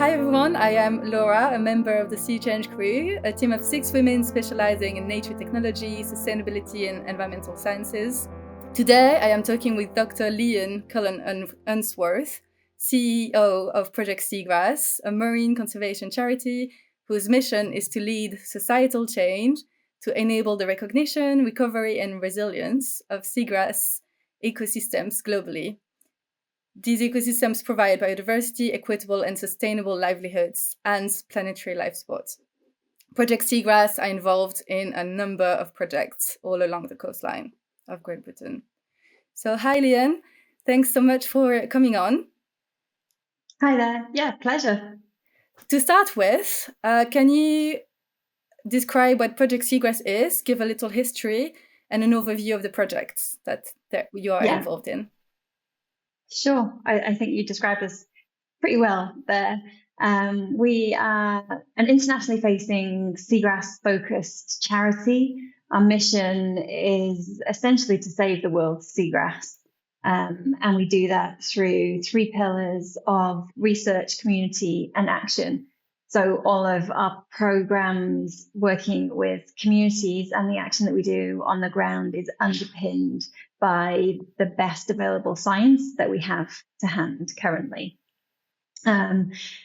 Hi everyone, I am Laura, a member of the Sea Change crew, a team of 6 women specializing in nature technology, sustainability and environmental sciences. Today I am talking with Dr. Leanne Cullen-Unsworth, CEO of Project Seagrass, a marine conservation charity whose mission is to lead societal change to enable the recognition, recovery and resilience of seagrass ecosystems globally. These ecosystems provide biodiversity, equitable and sustainable livelihoods, and planetary life support. Project Seagrass are involved in a number of projects all along the coastline of Great Britain. So hi, Leanne. Thanks so much for coming on. Hi there. Yeah, pleasure. To start with, can you describe what Project Seagrass is, give a little history and an overview of the projects that you are involved in? Sure. I think you described us pretty well there. We are an internationally facing seagrass-focused charity. Our mission is essentially to save the world's seagrass. And we do that through 3 pillars of research, community, and action. So all of our programs working with communities and the action that we do on the ground is underpinned by the best available science that we have to hand currently.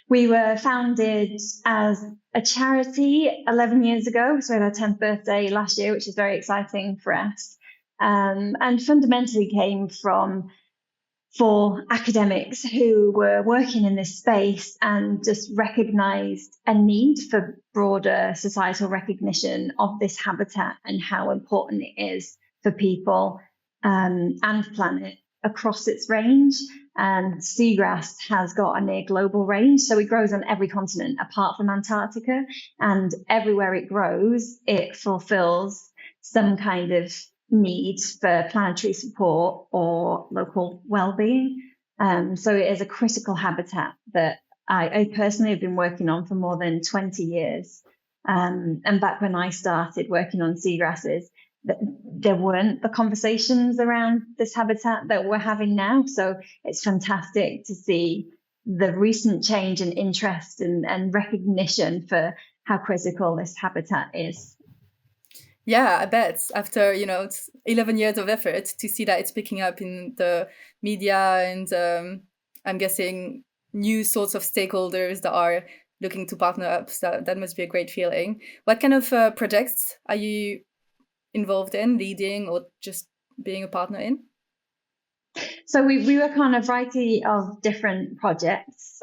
We were founded as a charity 11 years ago, so we had our 10th birthday last year, which is very exciting for us, and fundamentally came from 4 academics who were working in this space and just recognized a need for broader societal recognition of this habitat and how important it is for people and planet across its range. And seagrass has got a near global range, so it grows on every continent apart from Antarctica, and everywhere it grows, it fulfills some kind of need for planetary support or local well-being. So it is a critical habitat that I personally have been working on for more than 20 years. And back when I started working on seagrasses, there weren't the conversations around this habitat that we're having now. So it's fantastic to see the recent change in interest and recognition for how critical this habitat is. Yeah, I bet after, 11 years of effort to see that it's picking up in the media and I'm guessing new sorts of stakeholders that are looking to partner up. So that must be a great feeling. What kind of projects are you involved in, leading or just being a partner in? So we work on a variety of different projects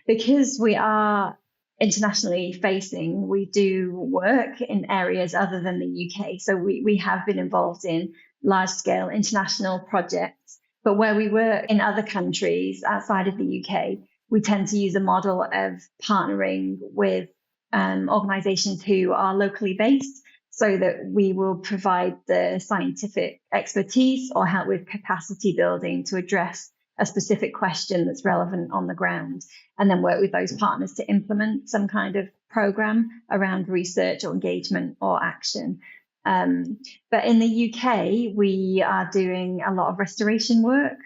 because we are internationally facing. We do work in areas other than the UK. So we have been involved in large scale international projects, but where we work in other countries outside of the UK, we tend to use a model of partnering with organizations who are locally based, so that we will provide the scientific expertise or help with capacity building to address a specific question that's relevant on the ground, and then work with those partners to implement some kind of program around research or engagement or action. But in the UK, we are doing a lot of restoration work,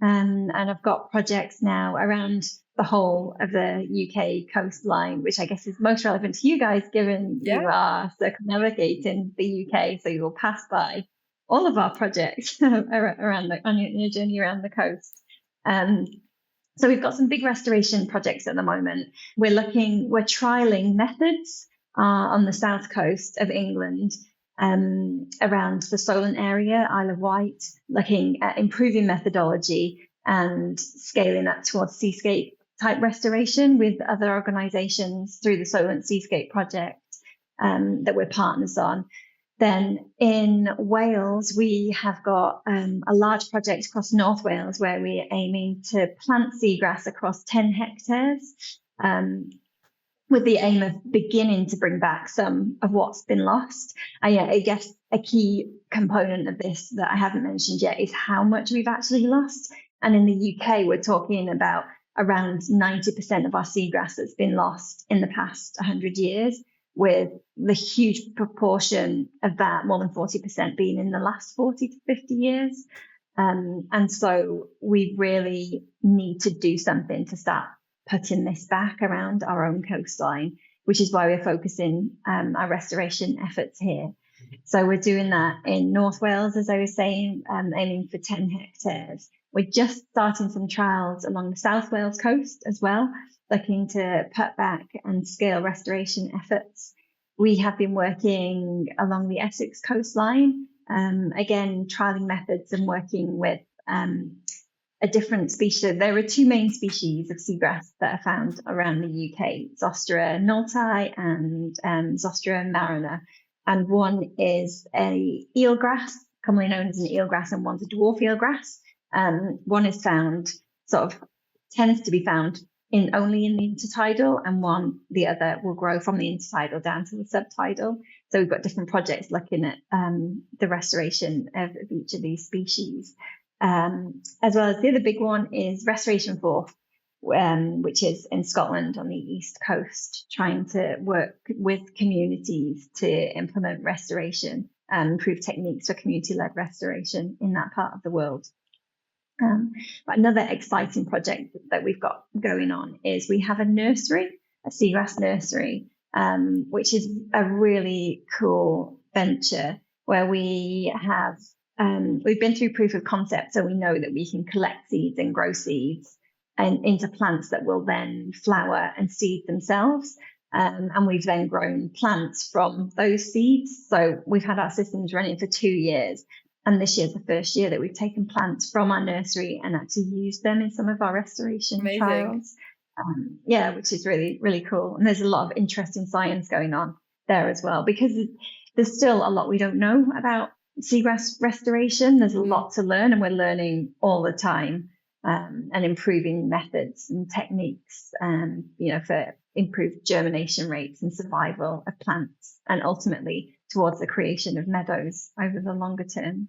and I've got projects now around the whole of the UK coastline, which I guess is most relevant to you guys, given you are circumnavigating the UK, so you will pass by all of our projects around on your journey around the coast. So we've got some big restoration projects at the moment. We're trialing methods on the south coast of England, around the Solent area, Isle of Wight, looking at improving methodology and scaling that towards seascape type restoration with other organisations through the Solent Seascape project that we're partners on. Then in Wales, we have got a large project across North Wales where we're aiming to plant seagrass across 10 hectares with the aim of beginning to bring back some of what's been lost. I guess a key component of this that I haven't mentioned yet is how much we've actually lost. And in the UK, we're talking about around 90% of our seagrass that's been lost in the past 100 years, with the huge proportion of that, more than 40%, being in the last 40 to 50 years. And so we really need to do something to start putting this back around our own coastline, which is why we're focusing our restoration efforts here. So we're doing that in North Wales, as I was saying, aiming for 10 hectares. We're just starting some trials along the South Wales coast as well, looking to put back and scale restoration efforts. We have been working along the Essex coastline, again, trialing methods and working with a different species. There are two main species of seagrass that are found around the UK, Zostera nolti and Zostera marina. And one is a eelgrass, commonly known as an eelgrass, and one's a dwarf eelgrass. One is found, tends to be found only in the intertidal, and the other will grow from the intertidal down to the subtidal. So we've got different projects looking at the restoration of each of these species. As well as the other big one is Restoration Forth, which is in Scotland on the east coast, trying to work with communities to implement restoration and improve techniques for community-led restoration in that part of the world. But another exciting project that we've got going on is we have a nursery, a seagrass nursery, which is a really cool venture where we have we've been through proof of concept, so we know that we can collect seeds and grow seeds and into plants that will then flower and seed themselves. And we've then grown plants from those seeds. So we've had our systems running for 2 years. And this year's the first year that we've taken plants from our nursery and actually used them in some of our restoration trials. Which is really, really cool. And there's a lot of interesting science going on there as well, because there's still a lot we don't know about seagrass restoration. There's a lot to learn, and we're learning all the time, and improving methods and techniques, for improved germination rates and survival of plants, and ultimately towards the creation of meadows over the longer term.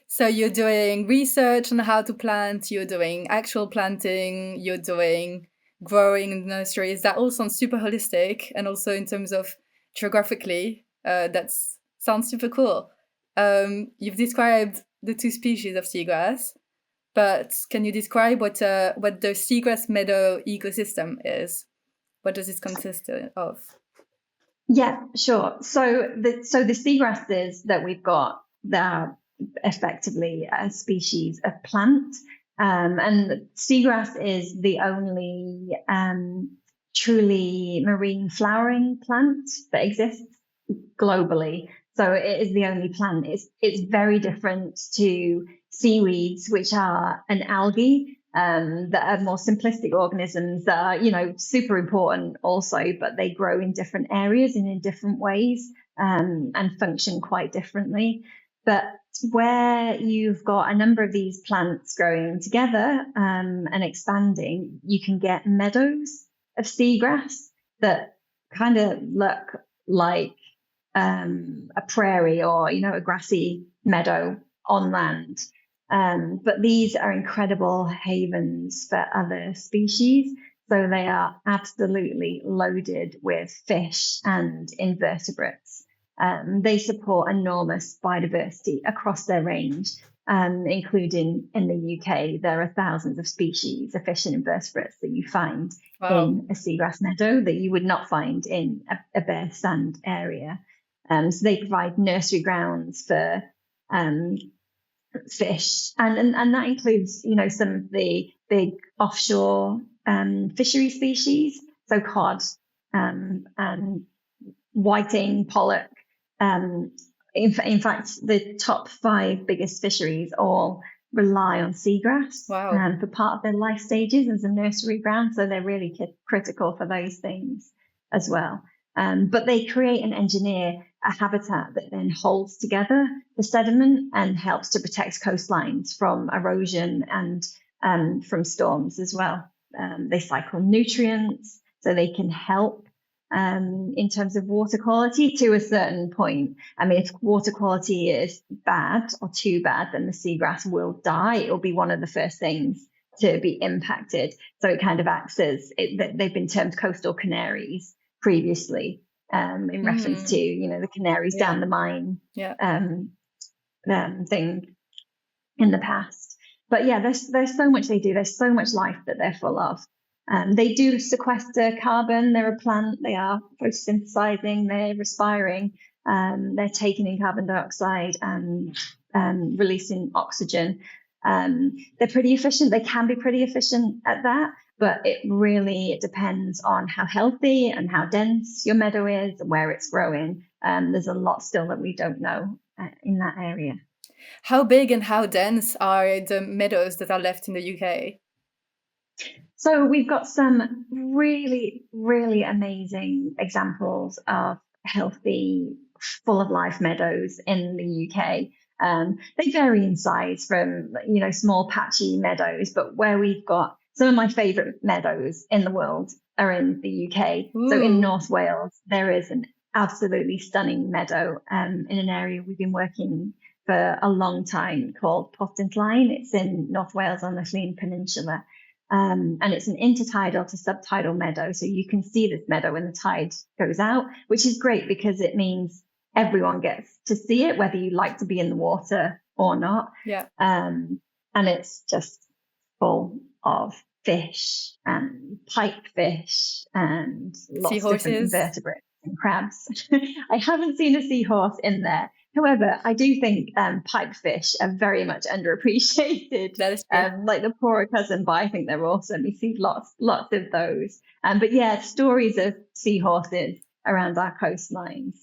So you're doing research on how to plant, you're doing actual planting, you're doing growing in the nurseries. That all sounds super holistic, and also in terms of geographically, that sounds super cool. You've described the two species of seagrass, but can you describe what the Seagrass Meadow ecosystem is? What does it consist of? Yeah, sure. So the seagrasses that we've got, they're effectively a species of plant, and seagrass is the only truly marine flowering plant that exists globally. So it is the only plant. It's very different to seaweeds, which are an algae, that are more simplistic organisms that are, super important also, but they grow in different areas and in different ways, and function quite differently. But where you've got a number of these plants growing together and expanding, you can get meadows of seagrass that kind of look like a prairie or, a grassy meadow on land. But these are incredible havens for other species. So they are absolutely loaded with fish and invertebrates. They support enormous biodiversity across their range, including in the UK. There are thousands of species of fish and invertebrates that you find in a seagrass meadow that you would not find in a bare sand area. So they provide nursery grounds for fish, and that includes, some of the big offshore fishery species, so cod and whiting, pollock. In fact, the top 5 biggest fisheries all rely on seagrass for part of their life stages as a nursery ground, so they're really critical for those things as well. But they create and engineer a habitat that then holds together the sediment and helps to protect coastlines from erosion and from storms as well. They cycle nutrients, so they can help in terms of water quality to a certain point. I mean, if water quality is bad or too bad, then the seagrass will die. It will be one of the first things to be impacted. So it kind of acts as, they've been termed coastal canaries previously, in reference to, the canaries down the mine thing in the past. But yeah, there's so much they do. There's so much life that they're full of. They do sequester carbon. They're a plant. They are photosynthesizing. They're respiring. They're taking in carbon dioxide and releasing oxygen. They're pretty efficient. They can be pretty efficient at that, but it depends on how healthy and how dense your meadow is and where it's growing. There's a lot still that we don't know in that area. How big and how dense are the meadows that are left in the UK? So we've got some really, really amazing examples of healthy, full of life meadows in the UK. They vary in size from, small patchy meadows, but where we've got some of my favourite meadows in the world are in the UK. Ooh. So in North Wales, there is an absolutely stunning meadow in an area we've been working for a long time called Coastline. It's in North Wales on the Leanne Peninsula. And it's an intertidal to subtidal meadow. So you can see this meadow when the tide goes out, which is great because it means everyone gets to see it, whether you like to be in the water or not. Yeah. And it's just full of fish and pipefish and lots of different invertebrates and crabs. I haven't seen a seahorse in there. However, I do think pipefish are very much underappreciated. That is true. Like the poorer cousin, but I think they're awesome. We see lots of those. But yeah, stories of seahorses around our coastlines,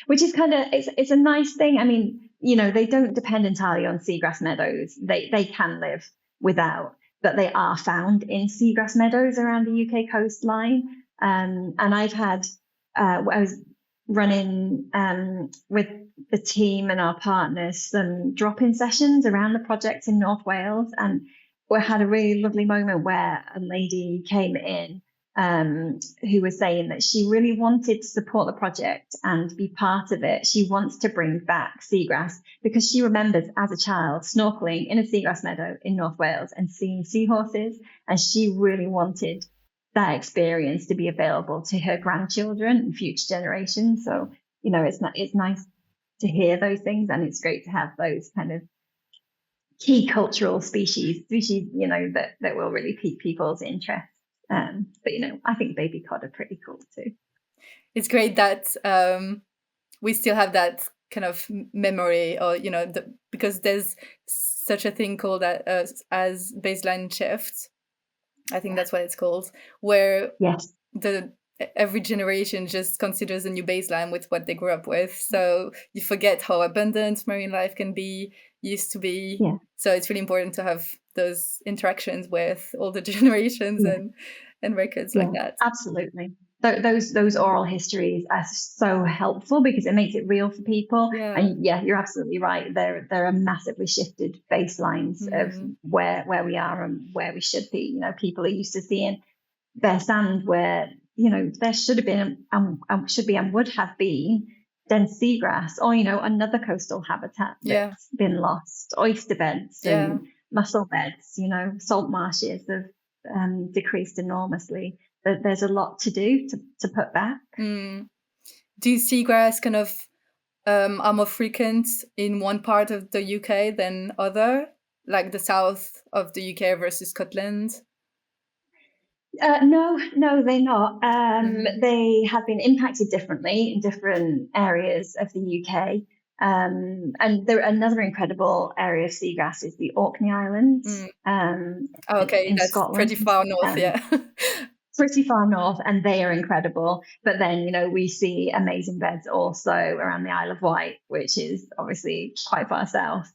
which is it's a nice thing. I mean, they don't depend entirely on seagrass meadows. They can live without, but they are found in seagrass meadows around the UK coastline. And I've had, I was running with the team and our partners some drop-in sessions around the project in North Wales, and we had a really lovely moment where a lady came in who was saying that she really wanted to support the project and be part of it. She wants to bring back seagrass because she remembers as a child snorkeling in a seagrass meadow in North Wales and seeing seahorses, and she really wanted that experience to be available to her grandchildren and future generations. So, it's nice to hear those things, and it's great to have those kind of key cultural species, that will really pique people's interest. But I think baby cod are pretty cool too. It's great that we still have that kind of memory, or because there's such a thing called that as baseline shift. I think that's what it's called, where yes, every generation just considers a new baseline with what they grew up with. So you forget how abundant marine life used to be. Yeah. So it's really important to have those interactions with all the generations and records like that. Absolutely. Those oral histories are so helpful because it makes it real for people. Yeah. And you're absolutely right. There are massively shifted baselines of where we are and where we should be. People are used to seeing their sand where, there should have been and would have been dense seagrass, or, another coastal habitat that's been lost, oyster beds and mussel beds, salt marshes have decreased enormously. There's a lot to do to put back. Do seagrass kind of are more frequent in one part of the UK than other, like the south of the UK versus Scotland? No, they're not. They have been impacted differently in different areas of the UK. And another incredible area of seagrass is the Orkney Islands. In that's Scotland. Pretty far north, Pretty far north, and they are incredible. But then, we see amazing beds also around the Isle of Wight, which is obviously quite far south.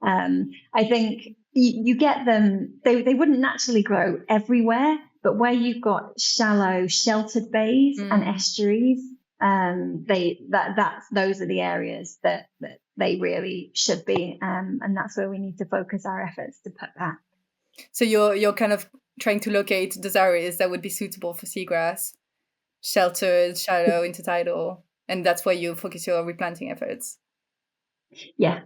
I think you get them, they wouldn't naturally grow everywhere, but where you've got shallow, sheltered bays and estuaries, those are the areas that they really should be, and that's where we need to focus our efforts to put that. So you're kind of trying to locate those areas that would be suitable for seagrass, sheltered, shallow, intertidal, and that's where you focus your replanting efforts. Yeah,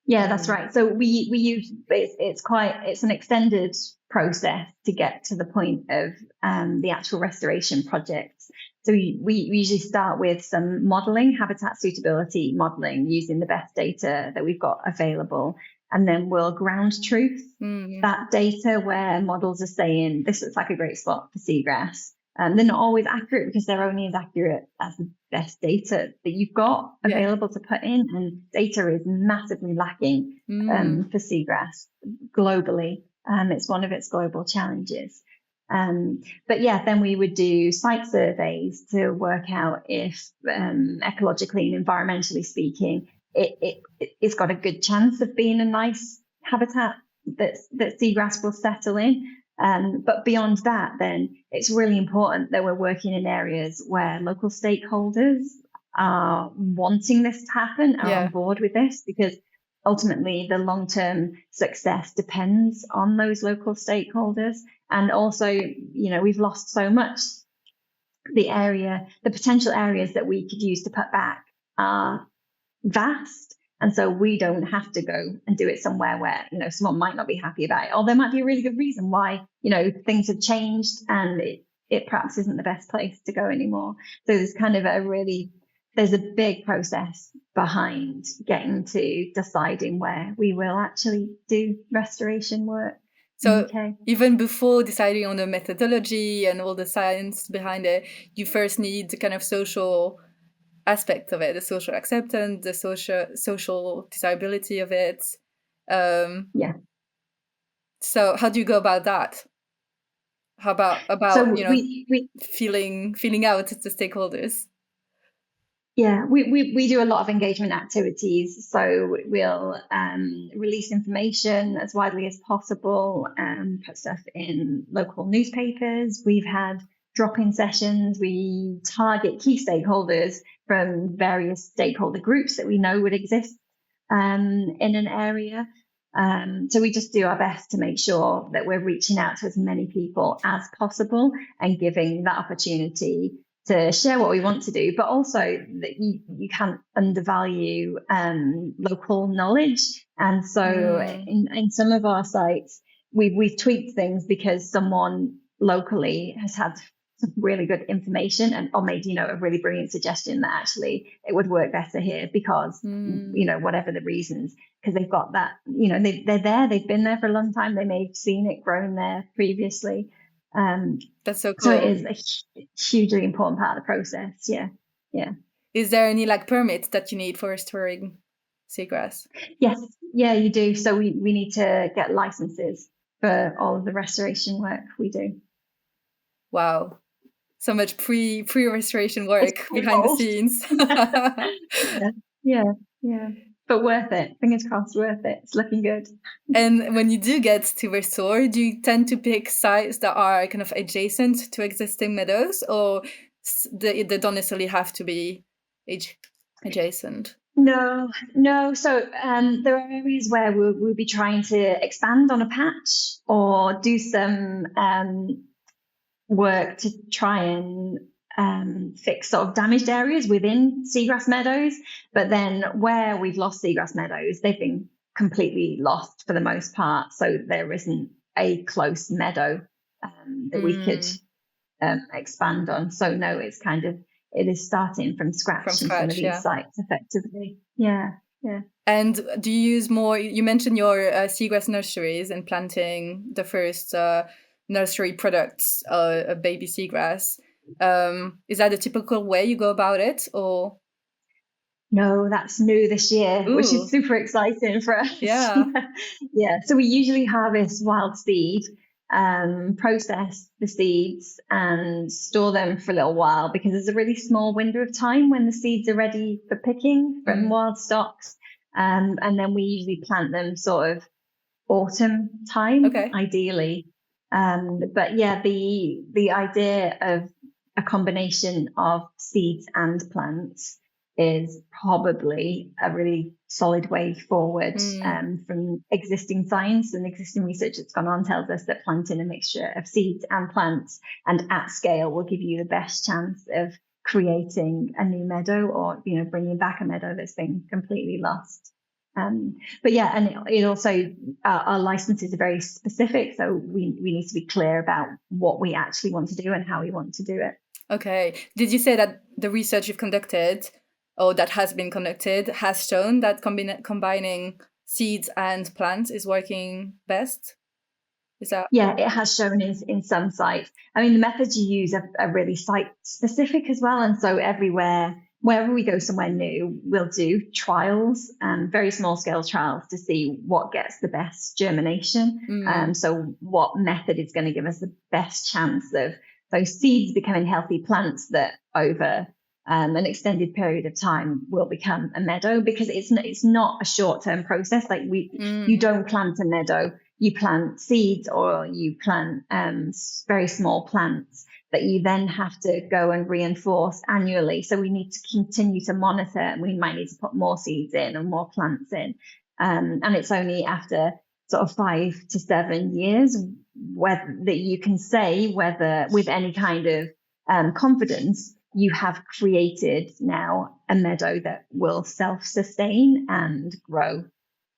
that's right. So we use it's an extended process to get to the point of the actual restoration projects. So we usually start with some modelling, habitat suitability modelling, using the best data that we've got available. and then we'll ground truth that data where models are saying this looks like a great spot for seagrass. They're not always accurate because they're only as accurate as the best data that you've got available to put in, and data is massively lacking for seagrass globally. It's one of its global challenges. But yeah, then we would do site surveys to work out if ecologically and environmentally speaking, it's got a good chance of being a nice habitat that seagrass will settle in. But beyond that, then it's really important that we're working in areas where local stakeholders are wanting this to happen, are on board with this, because ultimately the long-term success depends on those local stakeholders. And also, we've lost so much. The potential areas that we could use to put back are vast. And so we don't have to go and do it somewhere where, someone might not be happy about it, or there might be a really good reason why, things have changed and it perhaps isn't the best place to go anymore. So there's kind of there's a big process behind getting to deciding where we will actually do restoration work. So even before deciding on the methodology and all the science behind it, you first need the kind of social aspect of it, the social acceptance, the social desirability of it. So how do you go about that? How about feeling out the stakeholders? Yeah, we do a lot of engagement activities. So we'll release information as widely as possible and put stuff in local newspapers. We've had drop-in sessions. We target key stakeholders from various stakeholder groups that we know would exist in an area. So we just do our best to make sure that we're reaching out to as many people as possible and giving that opportunity to share what we want to do, but also that you can't undervalue local knowledge. And so in some of our sites, we've tweaked things because someone locally has had some really good information or made, a really brilliant suggestion that actually it would work better here because, whatever the reasons, because they've got that, they're there, they've been there for a long time. They may have seen it grown there previously. That's so cool. So it is a hugely important part of the process. Yeah. Is there any permits that you need for restoring seagrass? Yes. Yeah, you do. So we need to get licenses for all of the restoration work we do. Wow. So much pre-restoration work behind the scenes. Yeah. But worth it. Fingers crossed, worth it. It's looking good. And when you do get to restore, do you tend to pick sites that are kind of adjacent to existing meadows, or they don't necessarily have to be adjacent? No. So there are areas where we'll be trying to expand on a patch or do some work to try and fix sort of damaged areas within Seagrass Meadows. But then where we've lost Seagrass Meadows, they've been completely lost for the most part. So there isn't a close meadow that we could expand on. So no, it is starting from scratch in some of these sites effectively. Yeah. And do you use more, you mentioned your seagrass nurseries and planting the first nursery products, baby seagrass. Is that a typical way you go about it, or? No, that's new this year, which is super exciting for us. Yeah. So we usually harvest wild seed, process the seeds and store them for a little while because there's a really small window of time when the seeds are ready for picking from wild stocks. And then we usually plant them sort of autumn time, ideally. But yeah, the idea of a combination of seeds and plants is probably a really solid way forward. From existing science and existing research that's gone on tells us that planting a mixture of seeds and plants and at scale will give you the best chance of creating a new meadow or, bringing back a meadow that's been completely lost. But yeah, and it also, our licenses are very specific. So we need to be clear about what we actually want to do and how we want to do it. Okay. Did you say that the research you've conducted or that has been conducted has shown that combining seeds and plants is working best? Is that? Yeah, it has shown in some sites. I mean, the methods you use are really site specific as well. And so wherever we go somewhere new, we'll do trials, very small scale trials to see what gets the best germination. So what method is going to give us the best chance of those seeds becoming healthy plants that over an extended period of time will become a meadow, because it's not a short-term process. Like you don't plant a meadow. You plant seeds or you plant very small plants that you then have to go and reinforce annually. So we need to continue to monitor, and we might need to put more seeds in and more plants in. And it's only after sort of 5 to 7 years that you can say whether with any kind of confidence you have created now a meadow that will self-sustain and grow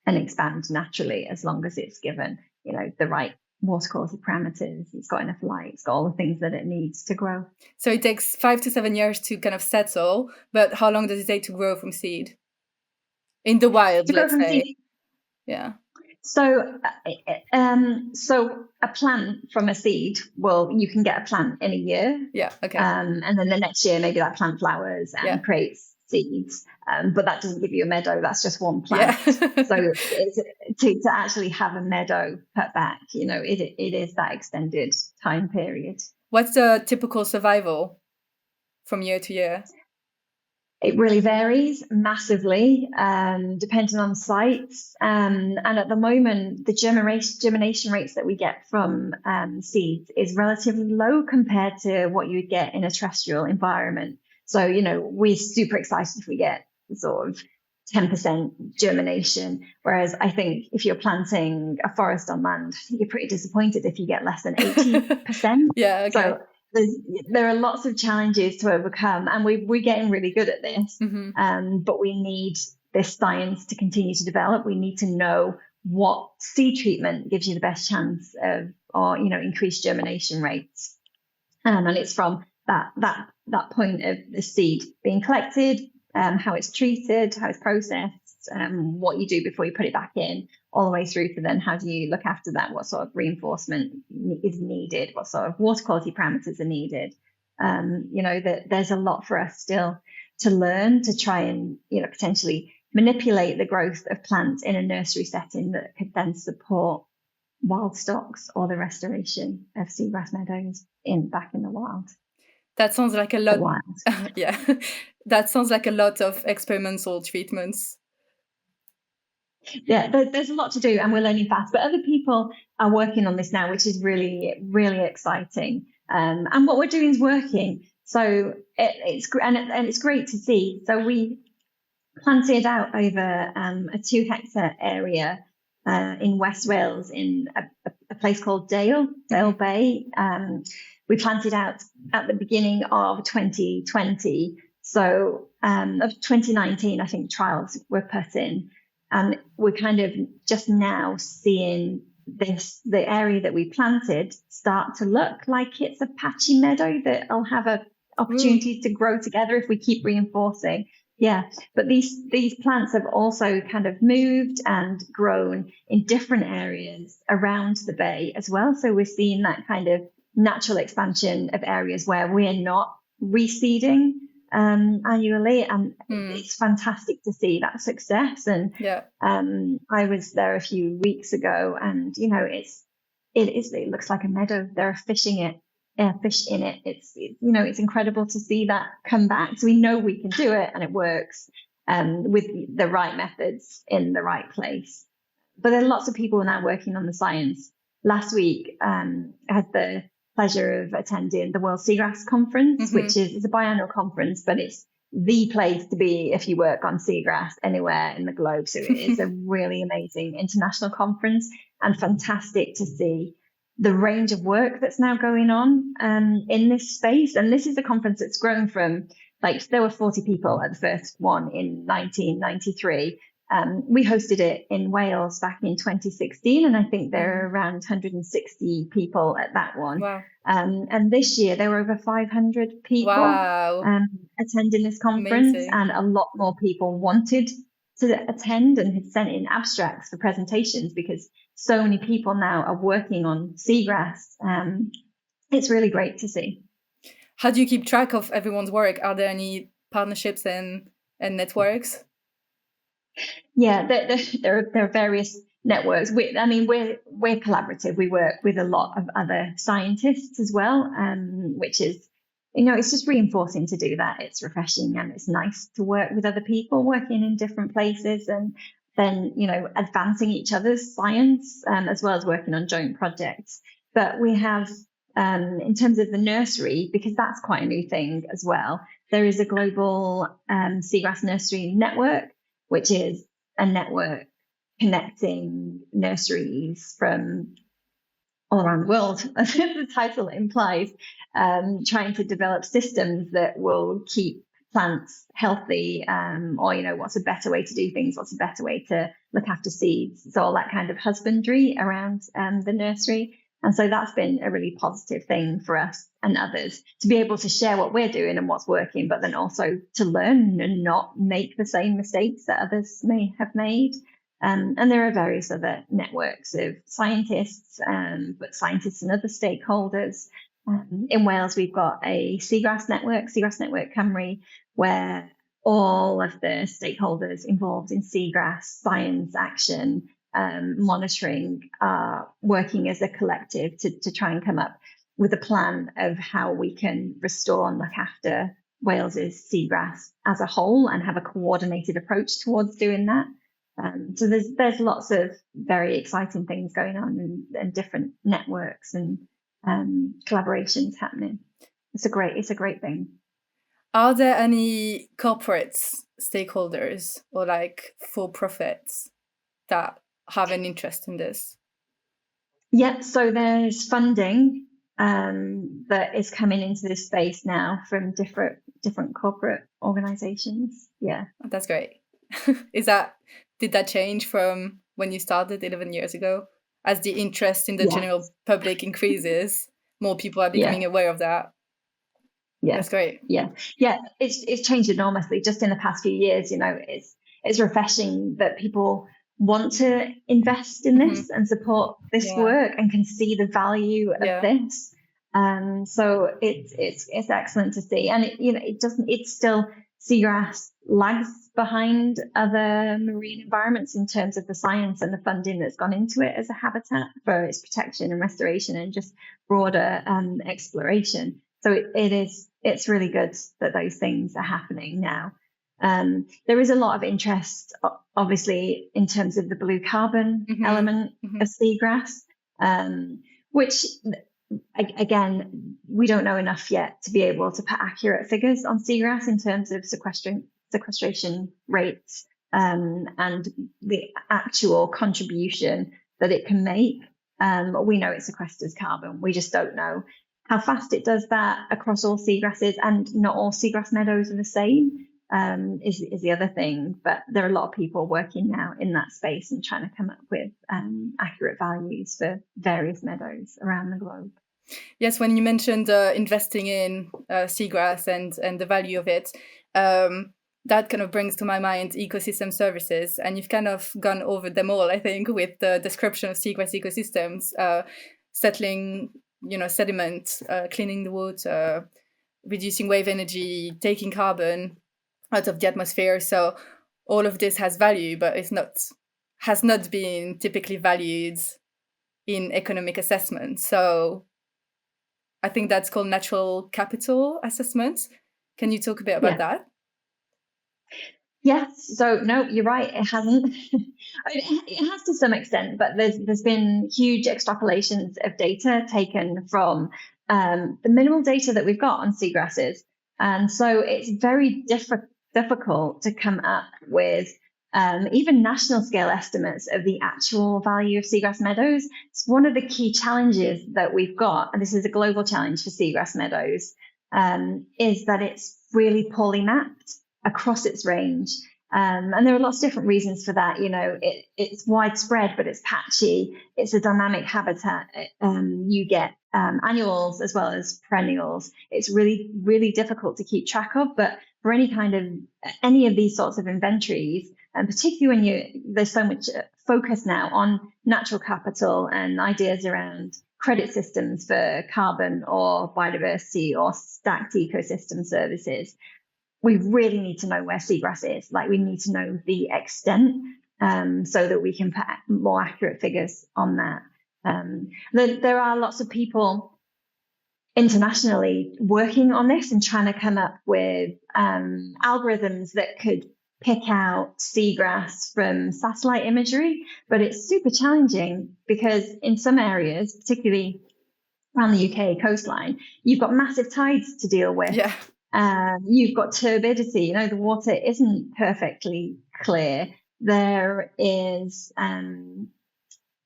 and expand naturally, as long as it's given, the right water quality parameters, it's got enough light, it's got all the things that it needs to grow. So it takes 5 to 7 years to kind of settle, but how long does it take to grow from seed? In the wild, let's say. Seed. Yeah. So a plant from a seed, you can get a plant in a year. Yeah. Okay. And then the next year, maybe that plant flowers and creates seeds. But that doesn't give you a meadow. That's just one plant. Yeah. So to actually have a meadow put back, it is that extended time period. What's the typical survival from year to year? It really varies massively, depending on sites. And at the moment, the germination rates that we get from seeds is relatively low compared to what you would get in a terrestrial environment. So, we're super excited if we get sort of 10% germination. Whereas I think if you're planting a forest on land, you're pretty disappointed if you get less than 80%. Yeah. Okay. So there are lots of challenges to overcome, and we're getting really good at this. But we need this science to continue to develop. We need to know what seed treatment gives you the best chance of, or increased germination rates. And it's from that point of the seed being collected, how it's treated, how it's processed, what you do before you put it back in, all the way through to then how do you look after that, what sort of reinforcement is needed, what sort of water quality parameters are needed. There's a lot for us still to learn to try and potentially manipulate the growth of plants in a nursery setting that could then support wild stocks or the restoration of seagrass meadows back in the wild. That sounds like a lot. Yeah, that sounds like a lot of experimental treatments. Yeah, there's a lot to do, and we're learning fast. But other people are working on this now, which is really, really exciting. And what we're doing is working. So it's great to see. So we planted out over a 2-hectare area in West Wales in a place called Dale Bay. We planted out at the beginning of 2020. So of 2019, I think trials were put in. And we're kind of just now seeing the area that we planted start to look like it's a patchy meadow that'll have opportunities to grow together if we keep reinforcing. Yeah, but these plants have also kind of moved and grown in different areas around the bay as well. So we're seeing that kind of natural expansion of areas where we're not reseeding annually, and it's fantastic to see that success. And I was there a few weeks ago, and it looks like a meadow. There are fish in it. It's incredible to see that come back. So we know we can do it, and it works with the right methods in the right place. But there are lots of people now working on the science. Last week, I had the pleasure of attending the World Seagrass Conference, which is a biannual conference, but it's the place to be if you work on seagrass anywhere in the globe. So it is a really amazing international conference, and fantastic to see the range of work that's now going on in this space. And this is a conference that's grown from, there were 40 people at the first one in 1993. We hosted it in Wales back in 2016, and I think there are around 160 people at that one. Wow. And this year there were over 500 people attending this conference. Amazing. And a lot more people wanted to attend and had sent in abstracts for presentations because so many people now are working on seagrass. It's really great to see. How do you keep track of everyone's work? Are there any partnerships and networks? Yeah, there are various networks. We're collaborative. We work with a lot of other scientists as well, which is, it's just reinforcing to do that. It's refreshing and it's nice to work with other people working in different places and then, advancing each other's science, as well as working on joint projects. But we have, in terms of the nursery, because that's quite a new thing as well, there is a global Seagrass Nursery network, which is a network connecting nurseries from all around the world, as the title implies, trying to develop systems that will keep plants healthy, or, what's a better way to do things, what's a better way to look after seeds. So all that kind of husbandry around the nursery. And so that's been a really positive thing for us and others to be able to share what we're doing and what's working, but then also to learn and not make the same mistakes that others may have made. And there are various other networks of scientists, but scientists and other stakeholders. In Wales, we've got a Seagrass Network Cymru, where all of the stakeholders involved in seagrass science action monitoring are working as a collective to try and come up with a plan of how we can restore and look after Wales's seagrass as a whole and have a coordinated approach towards doing that. So there's lots of very exciting things going on and different networks and collaborations happening. It's a great thing. Are there any corporate stakeholders or like for-profits that have an interest in this? Yeah, so there's funding that is coming into this space now from different corporate organizations. Yeah, that's great. Did that change from when you started 11 years ago? As the interest in the general public increases, more people are becoming aware of that. Yeah, that's great. Yeah. It's changed enormously just in the past few years. It's refreshing that people want to invest in this and support this work and can see the value of this. So it's excellent to see, and it's still, seagrass lags behind other marine environments in terms of the science and the funding that's gone into it as a habitat for its protection and restoration and just broader exploration. So it's really good that those things are happening now. There is a lot of interest, obviously, in terms of the blue carbon element of seagrass, which, again, we don't know enough yet to be able to put accurate figures on seagrass in terms of sequestration rates and the actual contribution that it can make. We know it sequesters carbon. We just don't know how fast it does that across all seagrasses, and not all seagrass meadows are the same. Is the other thing, but there are a lot of people working now in that space and trying to come up with accurate values for various meadows around the globe. Yes, when you mentioned investing in seagrass and the value of it, that kind of brings to my mind ecosystem services, and you've kind of gone over them all, I think, with the description of seagrass ecosystems, settling, sediment, cleaning the water, reducing wave energy, taking carbon out of the atmosphere. So all of this has value, but has not been typically valued in economic assessment. So I think that's called natural capital assessment. Can you talk a bit about that? Yes. So no, you're right. It hasn't. It has to some extent, but there's been huge extrapolations of data taken from the minimal data that we've got on seagrasses, and so it's very difficult to come up with even national scale estimates of the actual value of seagrass meadows. It's one of the key challenges that we've got, and this is a global challenge for seagrass meadows, is that it's really poorly mapped across its range. And there are lots of different reasons for that. It's widespread, but it's patchy. It's a dynamic habitat. You get annuals as well as perennials. It's really, really difficult to keep track of, but for any of these sorts of inventories, and particularly when there's so much focus now on natural capital and ideas around credit systems for carbon or biodiversity or stacked ecosystem services, we really need to know where seagrass is. Like, we need to know the extent so that we can put more accurate figures on that. There are lots of people internationally working on this and trying to come up with algorithms that could pick out seagrass from satellite imagery, but it's super challenging because in some areas, particularly around the UK coastline, you've got massive tides to deal with. Yeah. You've got turbidity, the water isn't perfectly clear. There is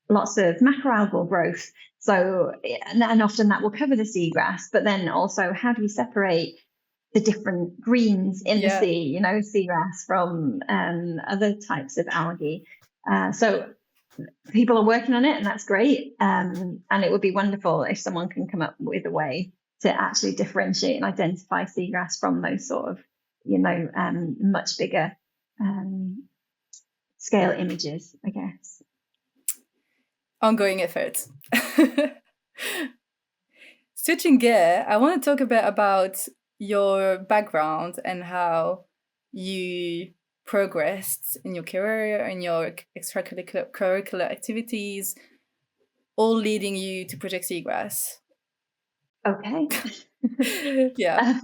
lots of macroalgal growth. So, and often that will cover the seagrass, but then also how do you separate the different greens in the sea, seagrass from other types of algae. So people are working on it, and that's great. And it would be wonderful if someone can come up with a way to actually differentiate and identify seagrass from those sort of, much bigger scale images, I guess. Ongoing efforts. Switching gear, I want to talk a bit about your background and how you progressed in your career and your extracurricular activities, all leading you to Project Seagrass. Okay. Yeah.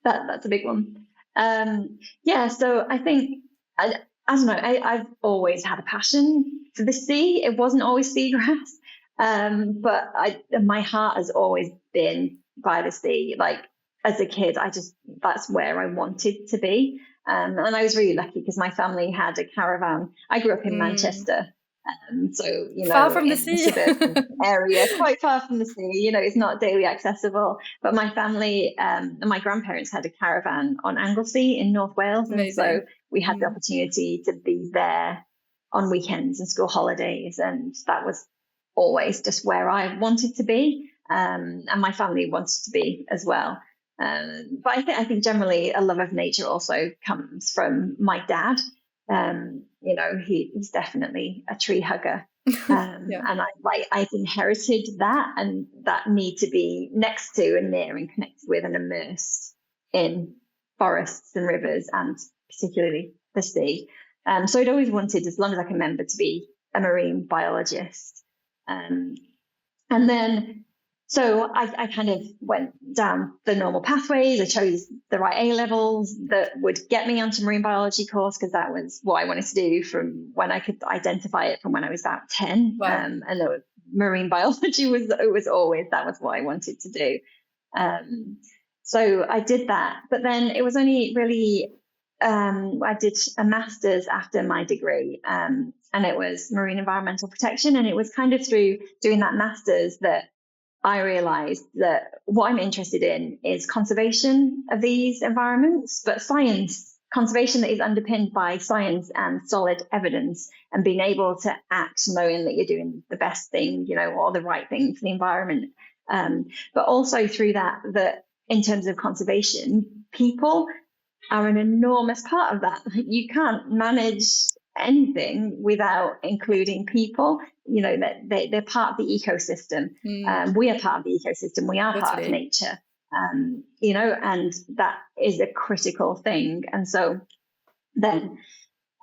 That's a big one. So I think, I don't know, I've always had a passion for the sea. It wasn't always seagrass, but my heart has always been by the sea. Like, as a kid, that's where I wanted to be. And I was really lucky because my family had a caravan. I grew up in Manchester. So, far from the sea suburban area, quite far from the sea, it's not daily accessible. But my family and my grandparents had a caravan on Anglesey in North Wales. And so we had the opportunity to be there on weekends and school holidays. And that was always just where I wanted to be. And my family wanted to be as well. But I think generally a love of nature also comes from my dad. He's definitely a tree hugger. And I've inherited that, and that need to be next to and near and connected with and immersed in forests and rivers, and particularly the sea. So I'd always wanted, as long as I can remember, to be a marine biologist. And then so I kind of went down the normal pathways. I chose the right A-levels that would get me onto marine biology course, because that was what I wanted to do from when I could identify it, from when I was about 10. Wow. And marine biology was always, that was what I wanted to do. So I did that, but then it was only really, I did a master's after my degree, and it was marine environmental protection. And it was kind of through doing that master's that I realized that what I'm interested in is conservation of these environments, but conservation that is underpinned by science and solid evidence, and being able to act knowing that you're doing the best thing, or the right thing for the environment. But also through that in terms of conservation, people are an enormous part of that. You can't manage anything without including people. That they're part of the ecosystem. We are part of the ecosystem. We are part of nature. And that is a critical thing. And so then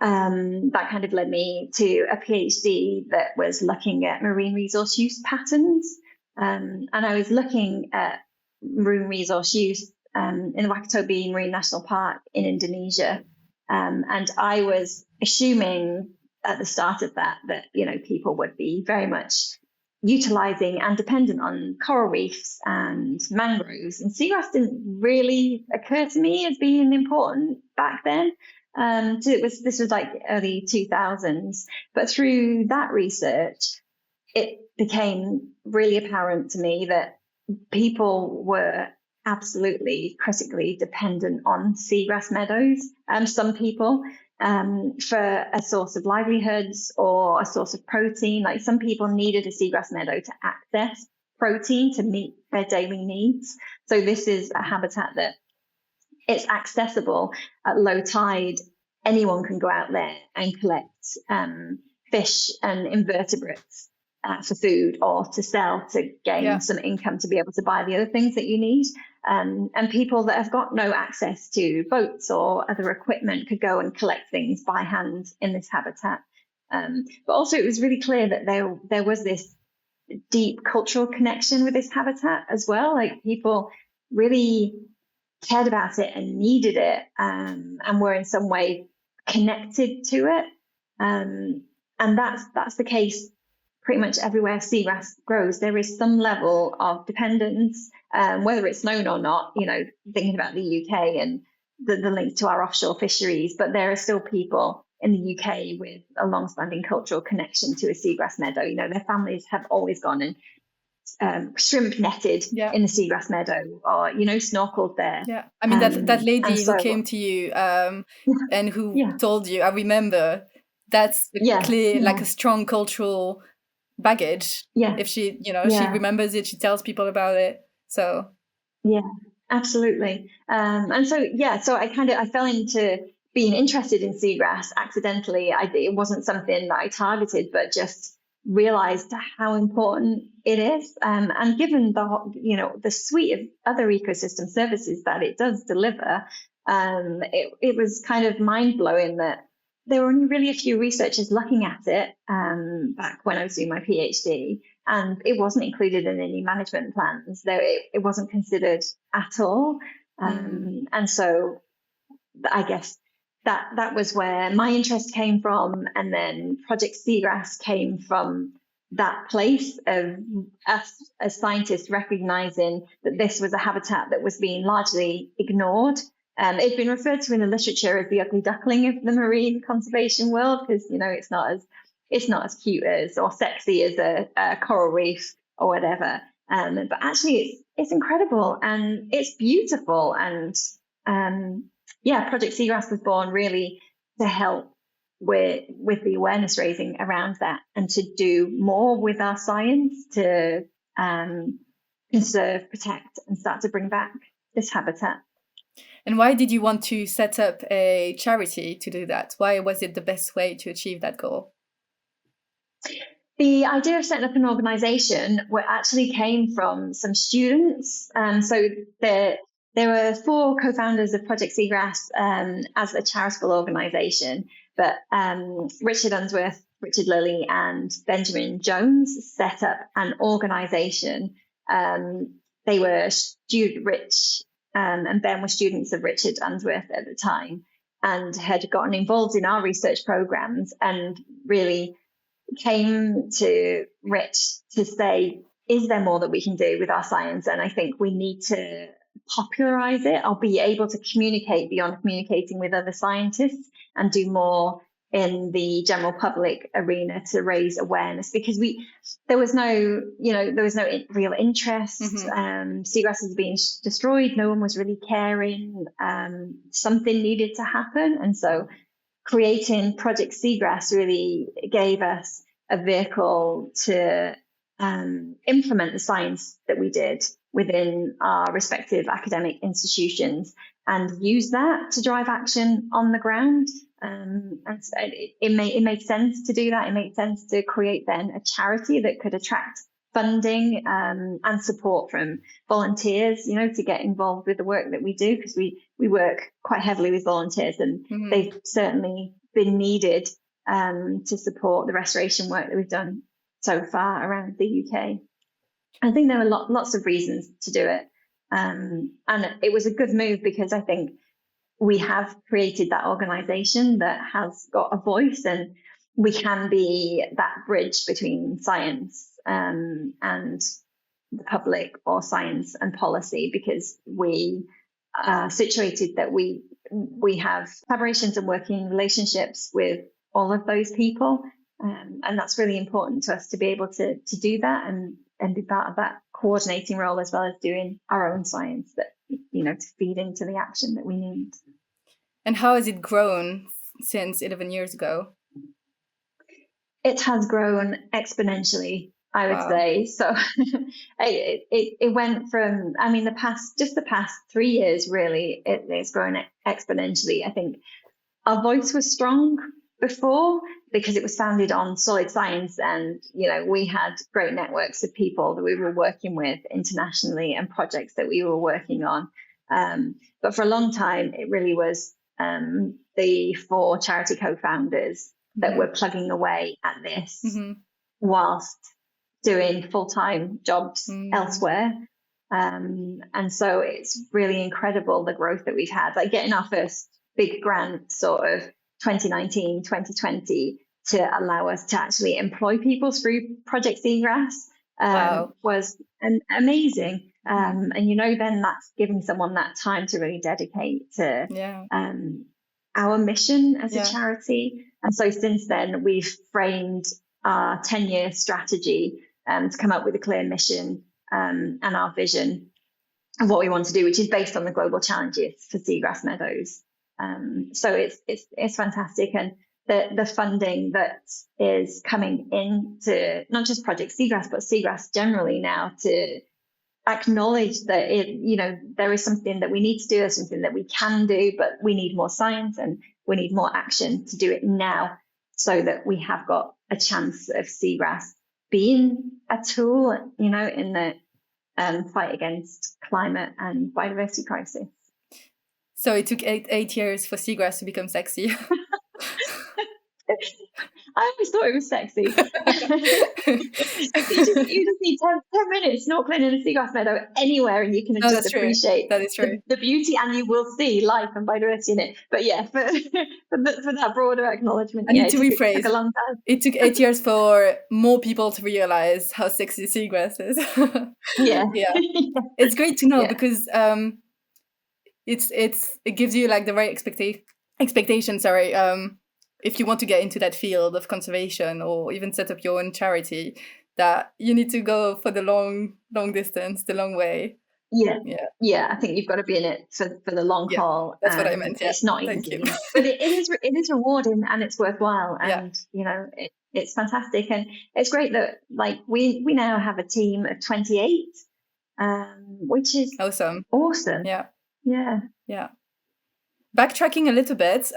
that kind of led me to a PhD that was looking at marine resource use patterns. And I was looking at marine resource use in the Wakatobi Marine National Park in Indonesia. And I was assuming at the start of that people would be very much utilizing and dependent on coral reefs and mangroves. And seagrass didn't really occur to me as being important back then. This was like early 2000s. But through that research, it became really apparent to me that people were absolutely critically dependent on seagrass meadows. Some people for a source of livelihoods or a source of protein. Like, some people needed a seagrass meadow to access protein to meet their daily needs. So this is a habitat that it's accessible at low tide. Anyone can go out there and collect fish and invertebrates for food or to sell to gain some income to be able to buy the other things that you need. And people that have got no access to boats or other equipment could go and collect things by hand in this habitat. But also it was really clear that there was this deep cultural connection with this habitat as well. Like people really cared about it and needed it, and were in some way connected to it. And that's the case pretty much everywhere seagrass grows. There is some level of dependence, whether it's known or not, thinking about the UK and the link to our offshore fisheries, but there are still people in the UK with a long-standing cultural connection to a seagrass meadow. Their families have always gone and shrimp netted in the seagrass meadow, or snorkeled there. Yeah, I mean that lady who came to you and who told you, I remember, that's clear, like a strong cultural baggage. If she, she remembers it, she tells people about it. So absolutely. And so I fell into being interested in seagrass accidentally. It wasn't something that I targeted, but just realized how important it is. And given the suite of other ecosystem services that it does deliver, it was kind of mind blowing that there were only really a few researchers looking at it back when I was doing my PhD, and it wasn't included in any management plans. It wasn't considered at all. And so I guess that was where my interest came from. And then Project Seagrass came from that place of us as scientists recognizing that this was a habitat that was being largely ignored. It's been referred to in the literature as the ugly duckling of the marine conservation world, because it's not as cute as or sexy as a coral reef or whatever. But actually, it's incredible and it's beautiful. And Project Seagrass was born really to help with the awareness raising around that, and to do more with our science to conserve, protect, and start to bring back this habitat. And why did you want to set up a charity to do that? Why was it the best way to achieve that goal? The idea of setting up an organisation actually came from some students. So there were 4 co-founders of Project Seagrass as a charitable organisation, but Richard Unsworth, Richard Lilly, and Benjamin Jones set up an organisation. They were Rich and Ben were students of Richard Unsworth at the time, and had gotten involved in our research programs, and really came to Rich to say, is there more that we can do with our science? And I think we need to popularize it, or be able to communicate beyond communicating with other scientists, and do more in the general public arena to raise awareness, because there was no real interest. Seagrass was being destroyed. No one was really caring. Something needed to happen. And so creating Project Seagrass really gave us a vehicle to implement the science that we did within our respective academic institutions, and use that to drive action on the ground. And so it made sense to do that. It made sense to create then a charity that could attract funding and support from volunteers, to get involved with the work that we do, because we work quite heavily with volunteers, and they've certainly been needed to support the restoration work that we've done so far around the UK. I think there were lots of reasons to do it. And it was a good move, because I think we have created that organisation that has got a voice, and we can be that bridge between science and the public, or science and policy, because we are situated that we have collaborations and working relationships with all of those people. And that's really important to us to be able to do that and be part of that coordinating role, as well as doing our own science that, to feed into the action that we need. And how has it grown since 11 years ago? It has grown exponentially. I would say. So it went from, I mean, the past 3 years, really, it's grown exponentially. I think our voice was strong before because it was founded on solid science, and we had great networks of people that we were working with internationally and projects that we were working on. But for a long time, it really was the 4 charity co-founders that were plugging away at this whilst doing full-time jobs elsewhere. And so it's really incredible, the growth that we've had, like getting our first big grant sort of 2019, 2020 to allow us to actually employ people through Project Seagrass was amazing. And then that's giving someone that time to really dedicate to our mission as a charity. And so since then, we've framed our 10-year strategy to come up with a clear mission and our vision of what we want to do, which is based on the global challenges for Seagrass Meadows. So it's fantastic, and the funding that is coming into not just Project Seagrass but Seagrass generally now to acknowledge that there is something that we need to do, there's something that we can do, but we need more science and we need more action to do it now, so that we have got a chance of seagrass being a tool, in the fight against climate and biodiversity crisis. So it took eight years for seagrass to become sexy. I always thought it was sexy. you just need 10 minutes snorkeling in a seagrass meadow anywhere, and you can just appreciate the beauty, and you will see life and biodiversity in it. But yeah, for that broader acknowledgement, I need to rephrase. It took a long time. It took 8 years for more people to realize how sexy seagrass is. Yeah. It's great to know because it gives you like the right expectation. If you want to get into that field of conservation or even set up your own charity, that you need to go for the long distance, the long way. Yeah. I think you've got to be in it for the long haul. That's what I meant. Yeah. It's not easy, but it is rewarding and it's worthwhile. And it's fantastic, and it's great that we now have a team of 28, which is awesome. Yeah. Backtracking a little bit,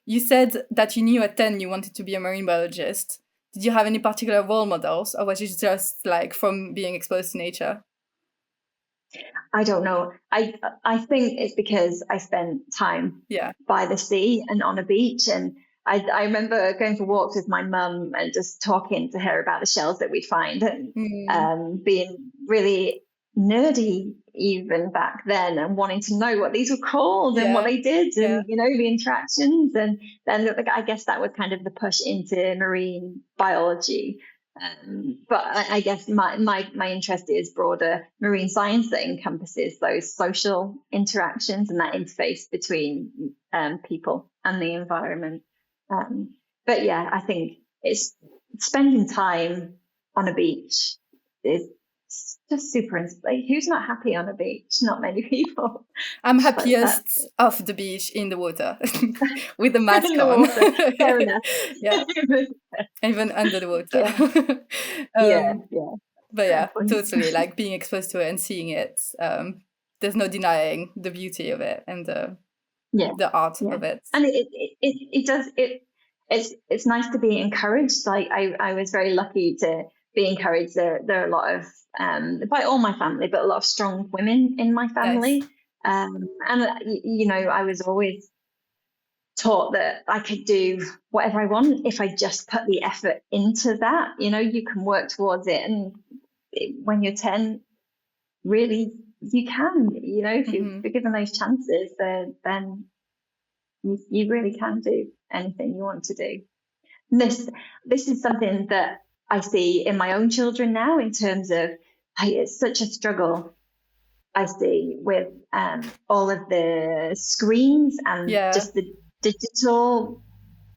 you said that you knew at 10 you wanted to be a marine biologist. Did you have any particular role models, or was it just from being exposed to nature? I don't know. I think it's because I spent time by the sea and on a beach, and I remember going for walks with my mum and just talking to her about the shells that we'd find, and being really nerdy even back then, and wanting to know what these were called and what they did, and the interactions, and then I guess that was kind of the push into marine biology. But I guess my interest is broader marine science that encompasses those social interactions and that interface between people and the environment. But yeah, I think it's spending time on a beach is just super inspiring. Who's not happy on a beach? Not many people. I'm happiest off the beach in the water with the mask on. Fair enough. Yeah, even under the water. But totally, being exposed to it and seeing it. There's no denying the beauty of it and the art of it. And it does. It's nice to be encouraged. I was very lucky to be encouraged. There are a lot of by all my family, but a lot of strong women in my family. Nice. And I was always taught that I could do whatever I want if I just put the effort into that. You can work towards it, and when you're 10, really you can. If you're given those chances, then you really can do anything you want to do. And this is something that I see in my own children now, in terms of it's such a struggle I see with all of the screens and just the digital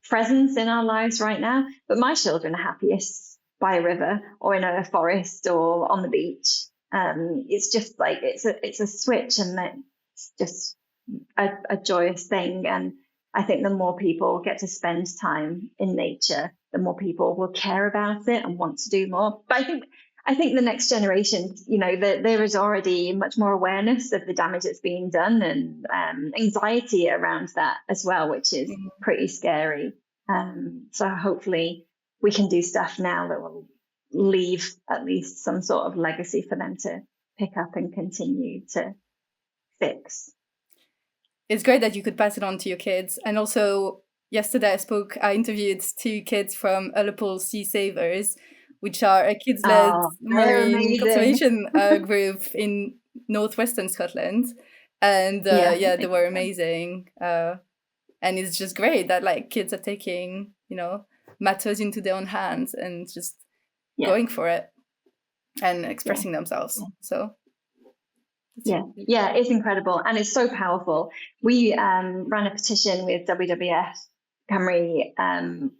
presence in our lives right now. But my children are happiest by a river or in a forest or on the beach. It's just it's a switch, and it's just a joyous thing. And I think the more people get to spend time in nature, the more people will care about it and want to do more. But I think the next generation, there is already much more awareness of the damage that's being done, and anxiety around that as well, which is pretty scary. So hopefully we can do stuff now that will leave at least some sort of legacy for them to pick up and continue to fix. It's great that you could pass it on to your kids. And also, yesterday I interviewed 2 kids from Ullapool Sea Savers, which are a kids-led marine conservation group in northwestern Scotland. And they were amazing. And it's just great that like kids are taking, matters into their own hands and just going for it and expressing themselves. So it's incredible, and it's so powerful. We ran a petition with WWF Cymru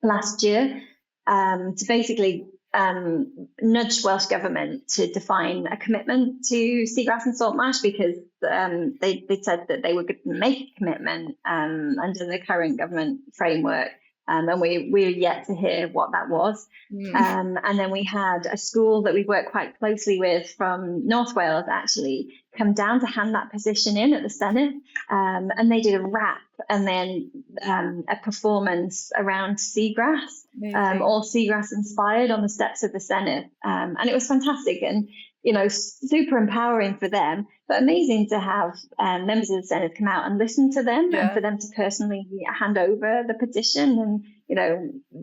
last year to basically nudge Welsh Government to define a commitment to seagrass and salt marsh, because they said that they were going to make a commitment under the current government framework. And we're yet to hear what that was. And then we had a school that we worked quite closely with from North Wales actually come down to hand that petition in at the Senate. And they did a rap and then a performance around seagrass, all seagrass inspired, on the steps of the Senate. And it was fantastic and, super empowering for them, but amazing to have members of the Senate come out and listen to them and for them to personally hand over the petition and,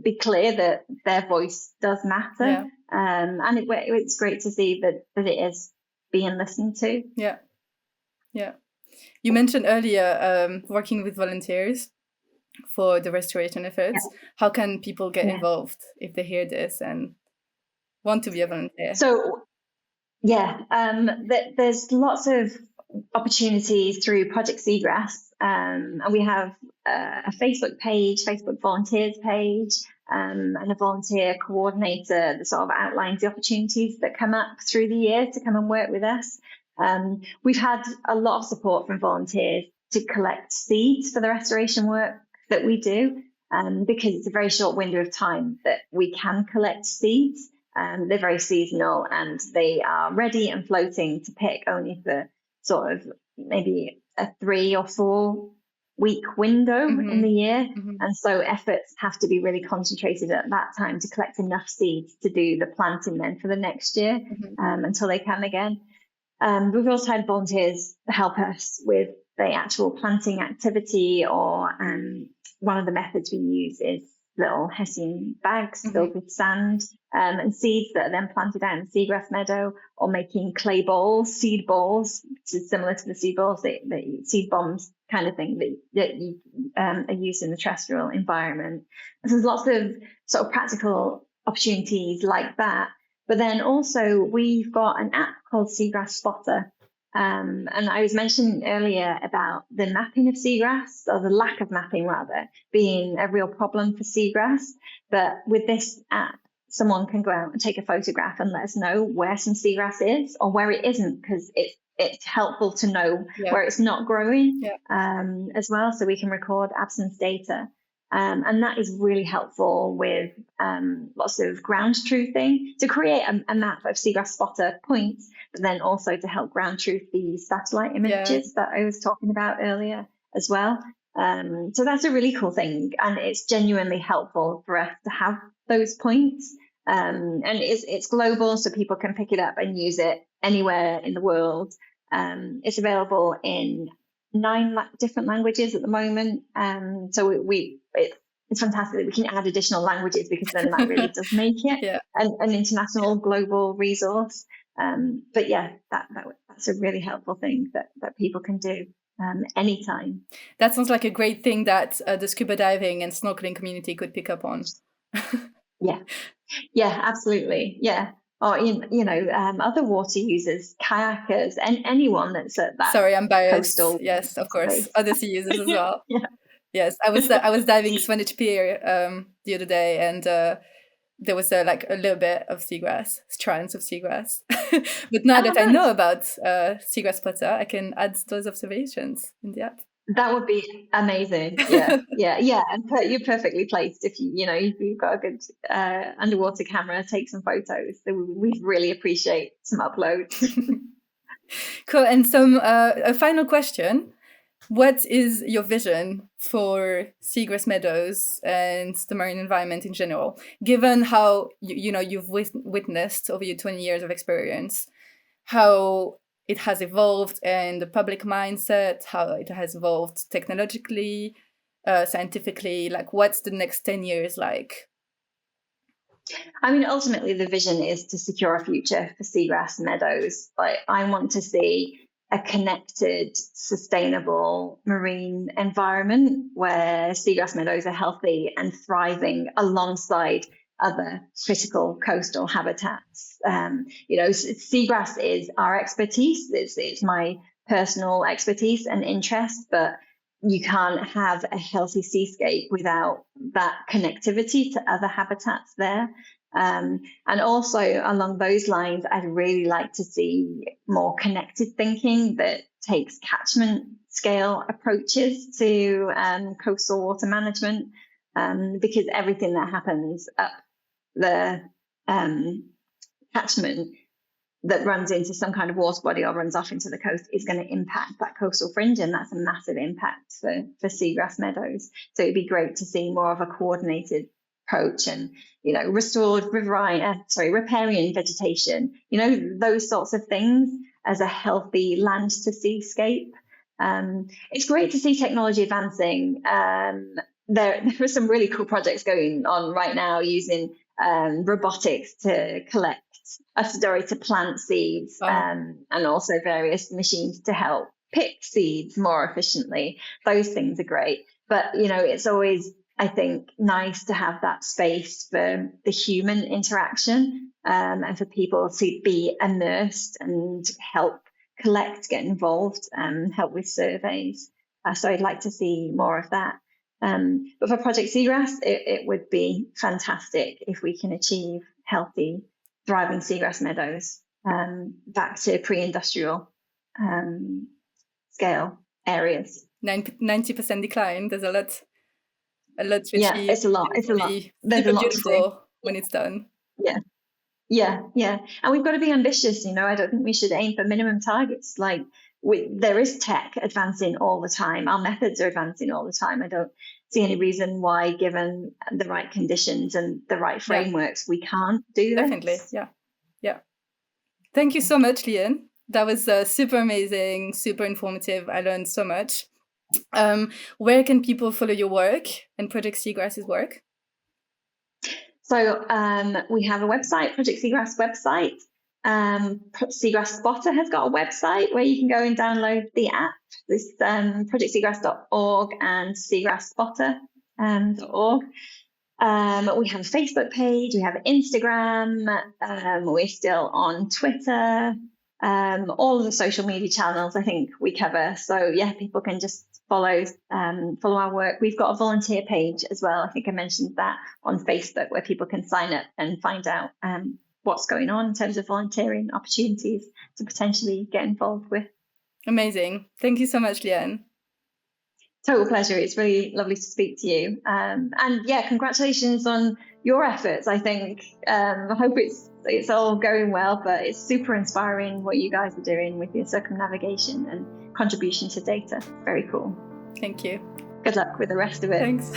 be clear that their voice does matter. And it's great to see that it is being listened to. Yeah. You mentioned earlier working with volunteers for the restoration efforts. How can people get involved if they hear this and want to be a volunteer? So, there's lots of opportunities through Project Seagrass, and we have a Facebook page, Facebook volunteers page, and a volunteer coordinator that sort of outlines the opportunities that come up through the year to come and work with us. We've had a lot of support from volunteers to collect seeds for the restoration work that we do, because it's a very short window of time that we can collect seeds. They're very seasonal and they are ready and floating to pick only for sort of maybe a 3 or 4 week window in the year. And so efforts have to be really concentrated at that time to collect enough seeds to do the planting then for the next year until they can again. We've also had volunteers help us with the actual planting activity, or one of the methods we use is little Hessian bags filled with sand and seeds that are then planted out in the Seagrass Meadow, or making clay balls, seed balls, which is similar to the seed balls, the seed bombs kind of thing that are used in the terrestrial environment. And so there's lots of sort of practical opportunities like that. But then also we've got an app called Seagrass Spotter. And I was mentioning earlier about the mapping of seagrass, or the lack of mapping rather, being a real problem for seagrass. But with this app, someone can go out and take a photograph and let us know where some seagrass is or where it isn't, because it's helpful to know where it's not growing as well, so we can record absence data. And that is really helpful with lots of ground truthing, to create a map of Seagrass Spotter points, but then also to help ground truth the satellite images that I was talking about earlier as well. So that's a really cool thing, and it's genuinely helpful for us to have those points. And it's global, so people can pick it up and use it anywhere in the world. It's available in 9 different languages at the moment. So it's fantastic that we can add additional languages, because then that really does make it an international global resource. But that's a really helpful thing that people can do anytime. That sounds like a great thing that the scuba diving and snorkeling community could pick up on. Yeah, absolutely. Yeah. Or, other water users, kayakers, and anyone that's at that. Sorry, I'm biased. Coastal yes, of course. Space. Other sea users as well. Yes, I was diving Swanage Pier the other day, and there was a little bit of seagrass, strands of seagrass. But now that I know about Seagrass Spotter, I can add those observations in the app. That would be amazing. Yeah. And you're perfectly placed if you've got a good underwater camera, take some photos. So we really appreciate some uploads. Cool. And a final question. What is your vision for Seagrass Meadows and the marine environment in general, given how you've witnessed over your 20 years of experience, how it has evolved and the public mindset, how it has evolved technologically, scientifically? Like, what's the next 10 years like? I mean, ultimately, the vision is to secure a future for Seagrass Meadows. Like, I want to see a connected, sustainable marine environment where Seagrass Meadows are healthy and thriving alongside other critical coastal habitats. Seagrass is our expertise. It's my personal expertise and interest, but you can't have a healthy seascape without that connectivity to other habitats there. And also along those lines, I'd really like to see more connected thinking that takes catchment scale approaches to coastal water management, because everything that happens up the catchment that runs into some kind of water body or runs off into the coast is going to impact that coastal fringe, and that's a massive impact for Seagrass Meadows. So it'd be great to see more of a coordinated approach and, restored riparian vegetation, those sorts of things as a healthy land to seascape. It's great to see technology advancing. There are some really cool projects going on right now using robotics to collect, to plant seeds, and also various machines to help pick seeds more efficiently. Those things are great. But, it's always, I think, nice to have that space for the human interaction, and for people to be immersed and help collect, get involved, and help with surveys. So I'd like to see more of that. But for Project Seagrass, it would be fantastic if we can achieve healthy, thriving Seagrass Meadows back to pre-industrial scale areas. 90% decline. There's a lot to achieve. Yeah, it's a lot. There's a lot to do when it's done. Yeah. And we've got to be ambitious. I don't think we should aim for minimum targets. Like, there is tech advancing all the time. Our methods are advancing all the time. I don't see any reason why, given the right conditions and the right frameworks, we can't do that. Definitely, yeah. Thank you so much, Leanne. That was super amazing, super informative. I learned so much. Where can people follow your work and Project Seagrass's work? So we have a website, Project Seagrass website. Seagrass Spotter has got a website where you can go and download the app. This projectseagrass.org and seagrassspotter.org. We have a Facebook page, we have Instagram, we're still on Twitter, all of the social media channels I think we cover. So yeah, people can just follow our work. We've got a volunteer page as well. I think I mentioned that on Facebook, where people can sign up and find out what's going on in terms of volunteering opportunities to potentially get involved with. Amazing. Thank you so much, Leanne. Total pleasure. It's really lovely to speak to you. And yeah, congratulations on your efforts. I think I hope it's all going well, but it's super inspiring what you guys are doing with your circumnavigation and contribution to data. Very cool. Thank you. Good luck with the rest of it. Thanks.